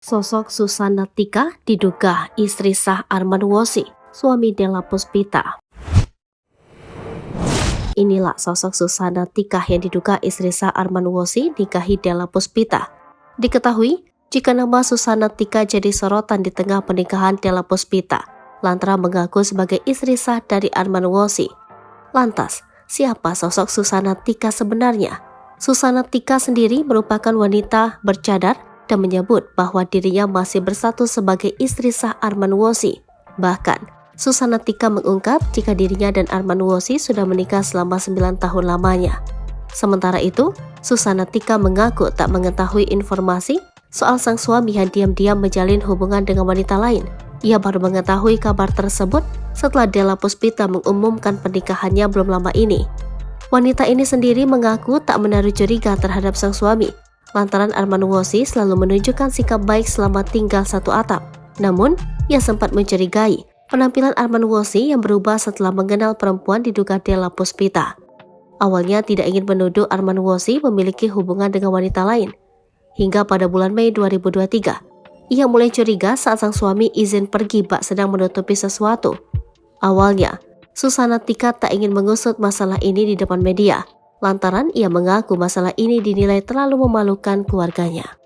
Sosok Susana Tika diduga istri sah Arman Wosi, suami Della Puspita. Inilah sosok Susana Tika yang diduga istri sah Arman Wosi nikahi Della Puspita. Diketahui, jika nama Susana Tika jadi sorotan di tengah pernikahan Della Puspita, lantaran mengaku sebagai istri sah dari Arman Wosi. Lantas, siapa sosok Susana Tika sebenarnya? Susana Tika sendiri merupakan wanita bercadar dan menyebut bahwa dirinya masih berstatus sebagai istri sah Arman Wosi. Bahkan, Susana Tika mengungkap jika dirinya dan Arman Wosi sudah menikah selama 9 tahun lamanya. Sementara itu, Susana Tika mengaku tak mengetahui informasi soal sang suami yang diam-diam menjalin hubungan dengan wanita lain. Ia baru mengetahui kabar tersebut setelah Della Puspita mengumumkan pernikahannya belum lama ini. Wanita ini sendiri mengaku tak menaruh curiga terhadap sang suami, lantaran Arman Wosi selalu menunjukkan sikap baik selama tinggal satu atap. Namun, ia sempat mencurigai penampilan Arman Wosi yang berubah setelah mengenal perempuan diduga Della Puspita. Awalnya tidak ingin menuduh Arman Wosi memiliki hubungan dengan wanita lain. Hingga pada bulan Mei 2023, ia mulai curiga saat sang suami izin pergi bak sedang menutupi sesuatu. Awalnya, Susana Tika tak ingin mengusut masalah ini di depan media, lantaran ia mengaku masalah ini dinilai terlalu memalukan keluarganya.